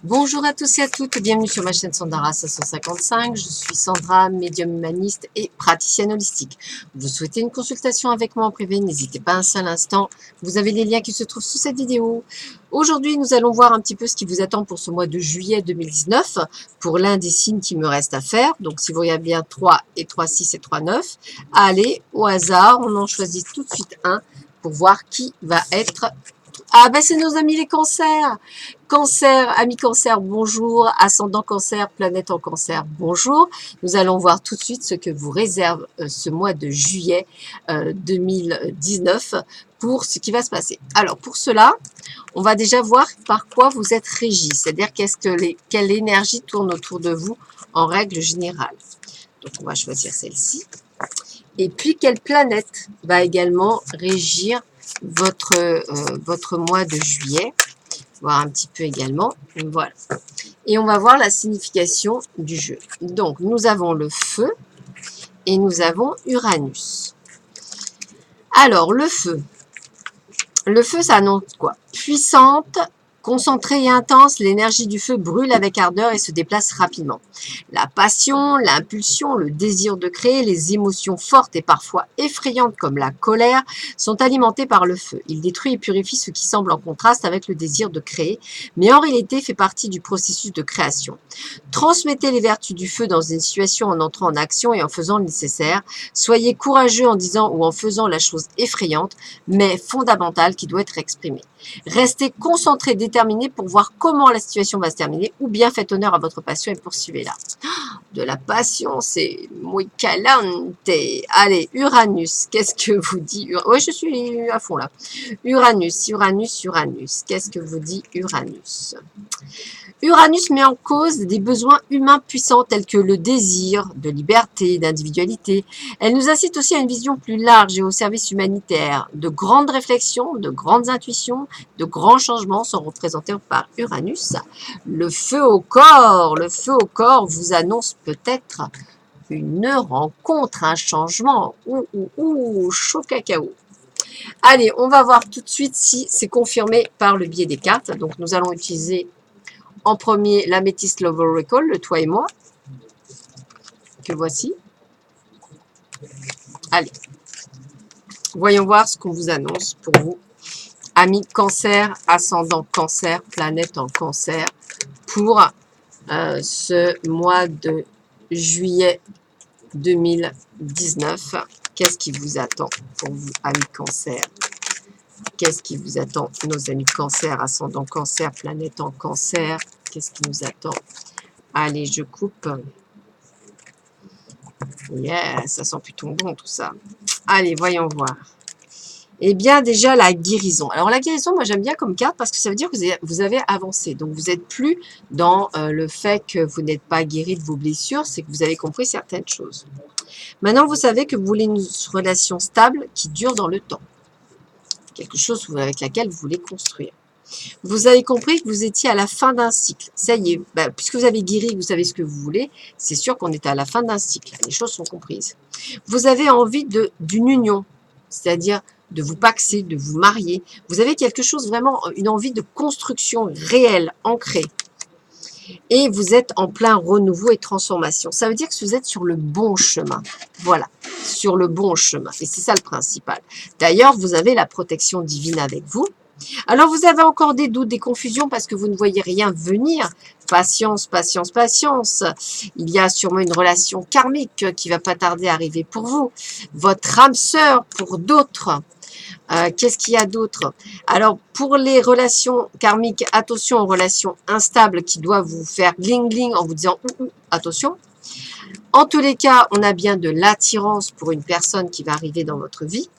Bonjour à tous et à toutes, bienvenue sur ma chaîne Sandara 555. Je suis Sandra, médium humaniste et praticienne holistique. Vous souhaitez une consultation avec moi en privé, n'hésitez pas un seul instant. Vous avez les liens qui se trouvent sous cette vidéo. Aujourd'hui, nous allons voir un petit peu ce qui vous attend pour ce mois de juillet 2019, pour l'un des signes qui me reste à faire. Donc, si vous regardez bien 3 et 3, 6 et 3, 9, allez, au hasard, on en choisit tout de suite un pour voir qui va être... Ah ben c'est nos amis les cancers. Cancer, amis cancer, bonjour. Ascendant cancer, planète en cancer, bonjour. Nous allons voir tout de suite ce que vous réserve ce mois de juillet 2019 pour ce qui va se passer. Alors pour cela, on va déjà voir par quoi vous êtes régi, c'est-à-dire quelle énergie tourne autour de vous en règle générale. Donc on va choisir celle-ci. Et puis quelle planète va également régir votre mois de juillet, voir un petit peu également, voilà. Et on va voir la signification du jeu. Donc, nous avons le feu et nous avons Uranus. Alors, le feu, ça annonce quoi? Puissante, concentrée et intense, l'énergie du feu brûle avec ardeur et se déplace rapidement. La passion, l'impulsion, le désir de créer, les émotions fortes et parfois effrayantes comme la colère sont alimentées par le feu. Il détruit et purifie ce qui semble en contraste avec le désir de créer, mais en réalité fait partie du processus de création. Transmettez les vertus du feu dans une situation en entrant en action et en faisant le nécessaire. Soyez courageux en disant ou en faisant la chose effrayante, mais fondamentale qui doit être exprimée. Restez concentré, déterminé pour voir comment la situation va se terminer, ou bien faites honneur à votre passion et poursuivez-la. De la passion, c'est muy calante. Allez, Uranus, qu'est-ce que vous dit? Oui, je suis à fond là. Uranus, Uranus, Uranus. Qu'est-ce que vous dit Uranus? Uranus met en cause des besoins humains puissants tels que le désir de liberté, d'individualité. Elle nous incite aussi à une vision plus large et au service humanitaire. De grandes réflexions, de grandes intuitions, de grands changements sont représentés par Uranus. Le feu au corps vous annonce peut-être une rencontre, un changement. Chaud cacao. Allez, on va voir tout de suite si c'est confirmé par le biais des cartes. Donc, nous allons utiliser en premier l'Amethyst Love Oracle, le toi et moi, que voici. Allez, voyons voir ce qu'on vous annonce pour vous. Amis cancer, ascendant cancer, planète en cancer, pour ce mois de juillet 2019. Qu'est-ce qui vous attend pour vous, amis cancer? Qu'est-ce qui vous attend, nos amis cancer, ascendant cancer, planète en cancer? Qu'est-ce qui nous attend? Allez, je coupe. Yeah, ça sent plutôt bon tout ça. Allez, voyons voir. Eh bien, déjà, la guérison. Alors, la guérison, moi, j'aime bien comme carte parce que ça veut dire que vous avez avancé. Donc, vous n'êtes plus dans le fait que vous n'êtes pas guéri de vos blessures, c'est que vous avez compris certaines choses. Maintenant, vous savez que vous voulez une relation stable qui dure dans le temps. Quelque chose avec laquelle vous voulez construire. Vous avez compris que vous étiez à la fin d'un cycle. Ça y est, puisque vous avez guéri, vous savez ce que vous voulez, c'est sûr qu'on est à la fin d'un cycle. Les choses sont comprises. Vous avez envie d'une union, c'est-à-dire de vous paxer, de vous marier. Vous avez quelque chose vraiment, une envie de construction réelle, ancrée. Et vous êtes en plein renouveau et transformation. Ça veut dire que vous êtes sur le bon chemin. Voilà, sur le bon chemin. Et c'est ça le principal. D'ailleurs, vous avez la protection divine avec vous. Alors, vous avez encore des doutes, des confusions parce que vous ne voyez rien venir. Patience, patience, patience. Il y a sûrement une relation karmique qui va pas tarder à arriver pour vous. Votre âme sœur pour d'autres. Qu'est-ce qu'il y a d'autre? Alors, pour les relations karmiques, attention aux relations instables qui doivent vous faire gling-gling en vous disant attention. En tous les cas, on a bien de l'attirance pour une personne qui va arriver dans votre vie.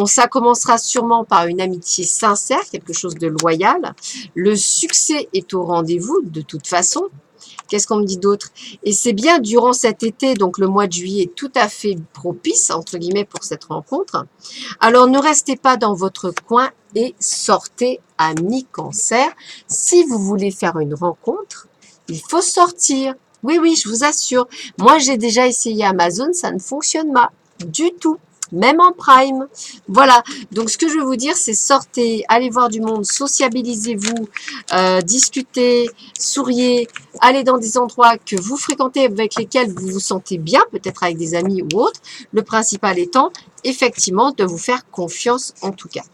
Ça commencera sûrement par une amitié sincère, quelque chose de loyal. Le succès est au rendez-vous de toute façon. Qu'est-ce qu'on me dit d'autre? Et c'est bien durant cet été, donc le mois de juillet, tout à fait propice, entre guillemets, pour cette rencontre. Alors, ne restez pas dans votre coin et sortez, amis cancer. Si vous voulez faire une rencontre, il faut sortir. Oui, oui, je vous assure. Moi, j'ai déjà essayé Amazon, ça ne fonctionne pas du tout. même en prime. Voilà, donc ce que je veux vous dire, c'est sortez, allez voir du monde, sociabilisez-vous, discutez, souriez, allez dans des endroits que vous fréquentez, avec lesquels vous vous sentez bien, peut-être avec des amis ou autres. Le principal étant, effectivement, de vous faire confiance en tout cas.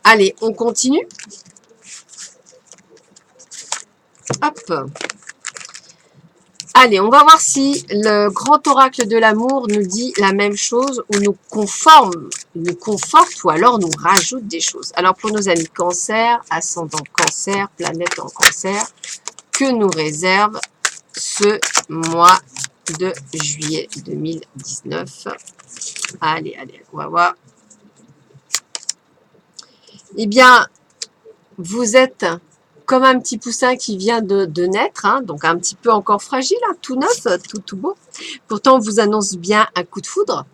Allez, on continue. Hop. Allez, on va voir si le grand oracle de l'amour nous dit la même chose ou nous conforte ou alors nous rajoute des choses. Alors pour nos amis cancer, ascendant cancer, planète en cancer, que nous réserve ce mois de juillet 2019? Allez, on va voir. Eh bien, vous êtes comme un petit poussin qui vient de naître, hein, donc un petit peu encore fragile, hein, tout neuf, tout beau. Pourtant, on vous annonce bien un coup de foudre,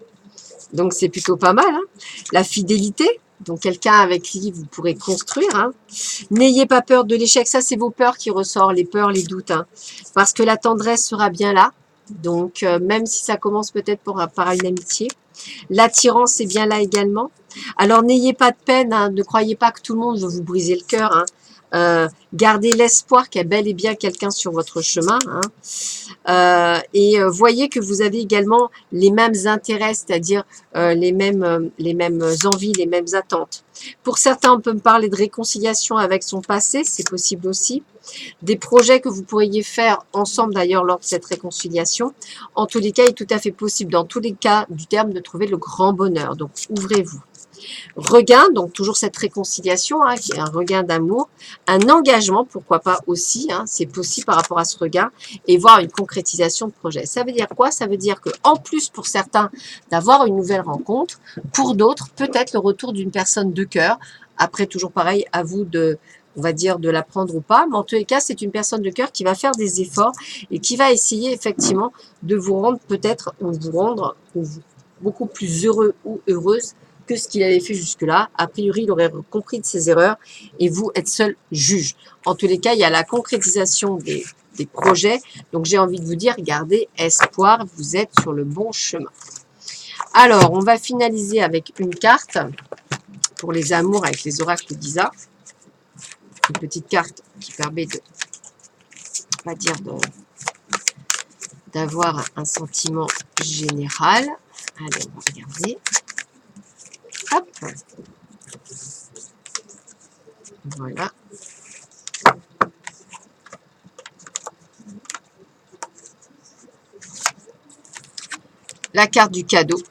donc c'est plutôt pas mal. Hein. La fidélité, donc quelqu'un avec qui vous pourrez construire. Hein. N'ayez pas peur de l'échec, ça c'est vos peurs qui ressortent, les peurs, les doutes, hein, parce que la tendresse sera bien là. Donc, même si ça commence peut-être par une amitié, l'attirance est bien là également. Alors, n'ayez pas de peine, hein, ne croyez pas que tout le monde veut vous briser le cœur. Hein. Gardez l'espoir qu'il y a bel et bien quelqu'un sur votre chemin. Hein. Voyez que vous avez également les mêmes intérêts, c'est-à-dire les mêmes envies, les mêmes attentes. Pour certains, on peut me parler de réconciliation avec son passé, c'est possible aussi. Des projets que vous pourriez faire ensemble d'ailleurs lors de cette réconciliation. En tous les cas, il est tout à fait possible, dans tous les cas du terme, de trouver le grand bonheur. Donc, ouvrez-vous. Regain, donc toujours cette réconciliation, hein, qui est un regain d'amour, un engagement, pourquoi pas aussi, hein, c'est possible par rapport à ce regain, et voir une concrétisation de projet. Ça veut dire quoi? Ça veut dire que en plus pour certains d'avoir une nouvelle rencontre, pour d'autres, peut-être le retour d'une personne de cœur. Après, toujours pareil, à vous de, on va dire, de la prendre ou pas, mais en tous les cas, c'est une personne de cœur qui va faire des efforts et qui va essayer effectivement de vous rendre peut-être, ou vous rendre beaucoup plus heureux ou heureuse que ce qu'il avait fait jusque-là. A priori, il aurait compris de ses erreurs et vous êtes seul juge. En tous les cas, il y a la concrétisation des projets. Donc, j'ai envie de vous dire, gardez espoir, vous êtes sur le bon chemin. Alors, on va finaliser avec une carte pour les amours avec les oracles d'Isa. Une petite carte qui permet de, on va dire, d'avoir un sentiment général. Allez, on va regarder. Hop. Voilà. La carte du cadeau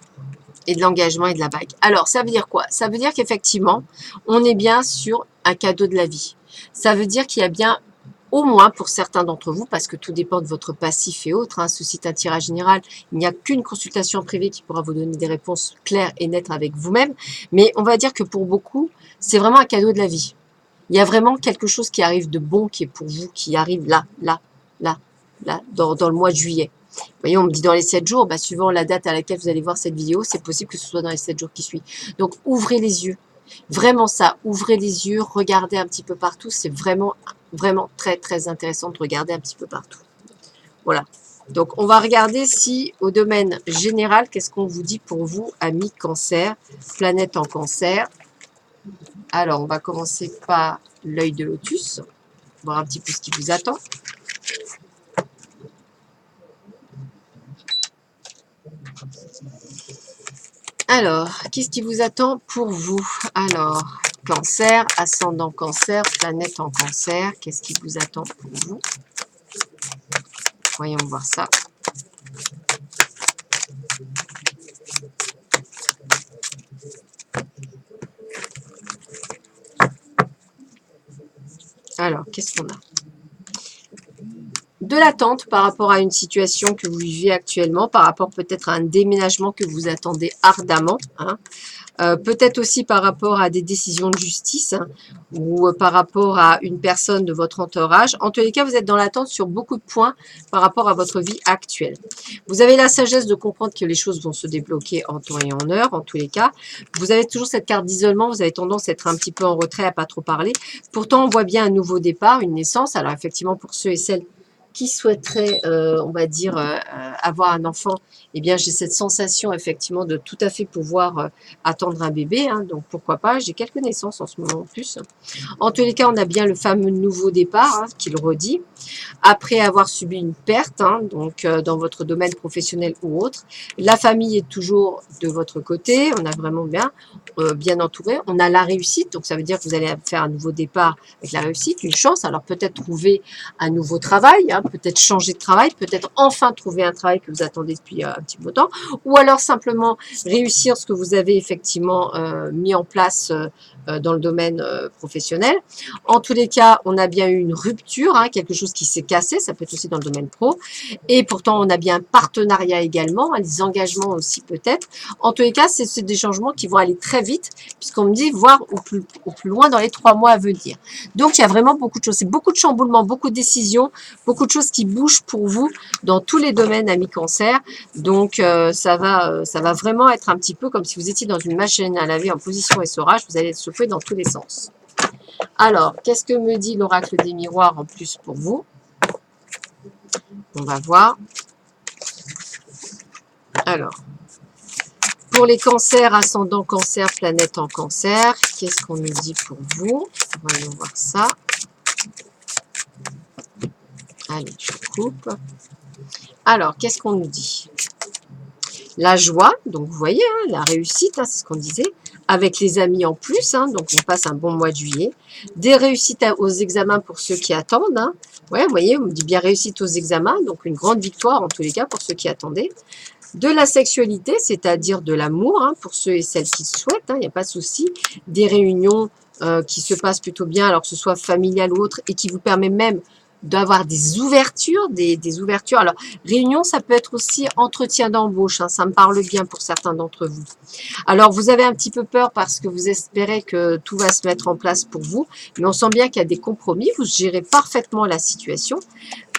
et de l'engagement et de la bague. Alors, ça veut dire quoi? Ça veut dire qu'effectivement, on est bien sur un cadeau de la vie. Ça veut dire qu'il y a bien, au moins pour certains d'entre vous, parce que tout dépend de votre passif et autres, hein, ceci est un tirage général, il n'y a qu'une consultation privée qui pourra vous donner des réponses claires et nettes avec vous-même, mais on va dire que pour beaucoup, c'est vraiment un cadeau de la vie. Il y a vraiment quelque chose qui arrive de bon, qui est pour vous, qui arrive là, dans le mois de juillet. Vous voyez, on me dit dans les 7 jours, bah, suivant la date à laquelle vous allez voir cette vidéo, c'est possible que ce soit dans les 7 jours qui suivent. Donc, ouvrez les yeux. Vraiment ça, ouvrez les yeux, regardez un petit peu partout. C'est vraiment, vraiment très, très intéressant de regarder un petit peu partout. Voilà. Donc, on va regarder si, au domaine général, qu'est-ce qu'on vous dit pour vous, amis cancer, planète en cancer. Alors, on va commencer par l'œil de lotus, voir un petit peu ce qui vous attend. Alors, qu'est-ce qui vous attend pour vous? Alors, cancer, ascendant cancer, planète en cancer, qu'est-ce qui vous attend pour vous? Voyons voir ça. Alors, qu'est-ce qu'on a? De l'attente par rapport à une situation que vous vivez actuellement, par rapport peut-être à un déménagement que vous attendez ardemment, hein. Peut-être aussi par rapport à des décisions de justice, hein, ou par rapport à une personne de votre entourage. En tous les cas, vous êtes dans l'attente sur beaucoup de points par rapport à votre vie actuelle. Vous avez la sagesse de comprendre que les choses vont se débloquer en temps et en heure, en tous les cas. Vous avez toujours cette carte d'isolement, vous avez tendance à être un petit peu en retrait, à pas trop parler. Pourtant, on voit bien un nouveau départ, une naissance. Alors effectivement, pour ceux et celles qui souhaiterait, on va dire, avoir un enfant, eh bien, j'ai cette sensation effectivement de tout à fait pouvoir attendre un bébé, hein, donc pourquoi pas, j'ai quelques naissances en ce moment en plus. En tous les cas, on a bien le fameux nouveau départ, hein, qui le redit, après avoir subi une perte, hein, donc dans votre domaine professionnel ou autre. La famille est toujours de votre côté, on a vraiment bien entouré. On a la réussite, donc ça veut dire que vous allez faire un nouveau départ avec la réussite, une chance. Alors peut-être trouver un nouveau travail, hein, peut-être changer de travail, peut-être enfin trouver un travail que vous attendez depuis un petit bout de temps, ou alors simplement réussir ce que vous avez effectivement mis en place dans le domaine professionnel. En tous les cas, on a bien eu une rupture, hein, quelque chose qui s'est cassé, ça peut être aussi dans le domaine pro. Et pourtant, on a bien un partenariat également, hein, des engagements aussi peut-être. En tous les cas, c'est des changements qui vont aller très vite, puisqu'on me dit voir au plus loin dans les 3 mois à venir. Donc, il y a vraiment beaucoup de choses. C'est beaucoup de chamboulements, beaucoup de décisions, beaucoup de choses qui bougent pour vous dans tous les domaines, amis cancer. Donc, ça va vraiment être un petit peu comme si vous étiez dans une machine à laver en position essorage. Vous allez être secoué dans tous les sens. Alors, qu'est-ce que me dit l'oracle des miroirs en plus pour vous? On va voir. Alors, pour les cancers, ascendant cancer, planète en cancer, qu'est-ce qu'on nous dit pour vous? Voyons voir ça. Allez, je coupe. Alors, qu'est-ce qu'on nous dit? La joie, donc vous voyez, hein, la réussite, hein, c'est ce qu'on disait, avec les amis en plus, hein, donc on passe un bon mois de juillet. Des réussites aux examens pour ceux qui attendent. Hein. Ouais, vous voyez, on me dit bien réussite aux examens, donc une grande victoire en tous les cas pour ceux qui attendaient. De la sexualité, c'est-à-dire de l'amour, hein, pour ceux et celles qui le souhaitent, il n'y a pas de souci. Des réunions qui se passent plutôt bien, alors que ce soit familial ou autre, et qui vous permet même d'avoir des ouvertures, des ouvertures. Alors, réunion, ça peut être aussi entretien d'embauche, hein, ça me parle bien pour certains d'entre vous. Alors, vous avez un petit peu peur parce que vous espérez que tout va se mettre en place pour vous, mais on sent bien qu'il y a des compromis, vous gérez parfaitement la situation.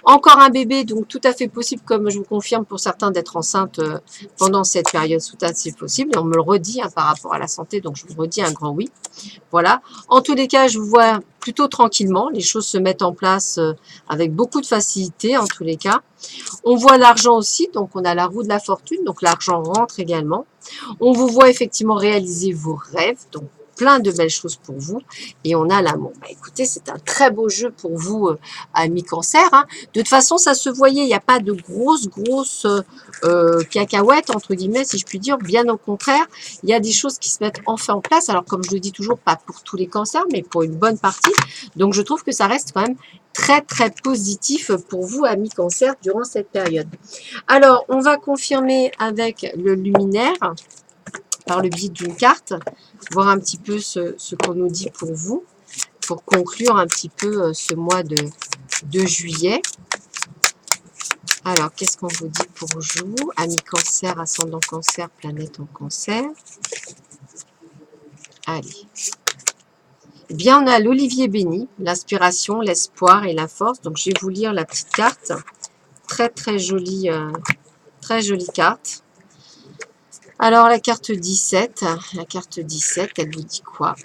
Encore un bébé, donc tout à fait possible, comme je vous confirme pour certains, d'être enceinte pendant cette période, tout à fait possible. Et on me le redit hein, par rapport à la santé, donc je vous redis un grand oui. Voilà. En tous les cas, je vous vois plutôt tranquillement. Les choses se mettent en place avec beaucoup de facilité, en tous les cas. On voit l'argent aussi, donc on a la roue de la fortune, donc l'argent rentre également. On vous voit effectivement réaliser vos rêves, donc plein de belles choses pour vous. Et on a l'amour. Bah, écoutez, c'est un très beau jeu pour vous, amis cancer. Hein. De toute façon, ça se voyait, il n'y a pas de grosses cacahuètes, entre guillemets, si je puis dire. Bien au contraire, il y a des choses qui se mettent enfin en place. Alors, comme je le dis toujours, pas pour tous les cancers, mais pour une bonne partie. Donc, je trouve que ça reste quand même très, très positif pour vous, amis cancer, durant cette période. Alors, on va confirmer avec le luminaire, par le biais d'une carte, voir un petit peu ce qu'on nous dit pour vous, pour conclure un petit peu ce mois de juillet. Alors, qu'est-ce qu'on vous dit pour vous, amis cancer, ascendant cancer, planète en cancer? Allez. Eh bien, on a l'olivier béni, l'inspiration, l'espoir et la force. Donc, je vais vous lire la petite carte. Très, très jolie carte. Alors, la carte 17, elle vous dit quoi?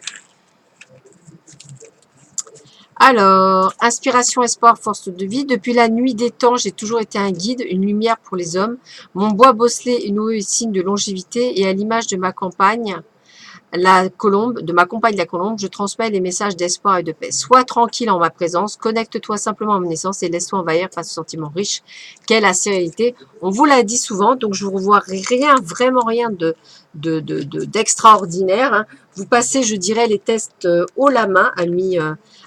Alors, inspiration, espoir, force de vie. Depuis la nuit des temps, j'ai toujours été un guide, une lumière pour les hommes. Mon bois bosselé est noué signe de longévité et à l'image de ma campagne, la colombe, je transmets les messages d'espoir et de paix. Sois tranquille en ma présence, connecte-toi simplement à mon essence et laisse-toi envahir face au sentiment riche qu'est la sérénité. On vous l'a dit souvent, donc je ne vous vois vraiment rien d'extraordinaire. Hein. Vous passez, je dirais, les tests haut la main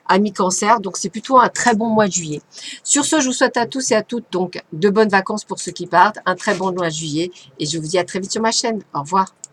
à mi-cancer, donc c'est plutôt un très bon mois de juillet. Sur ce, je vous souhaite à tous et à toutes donc de bonnes vacances pour ceux qui partent, un très bon mois de juillet et je vous dis à très vite sur ma chaîne. Au revoir.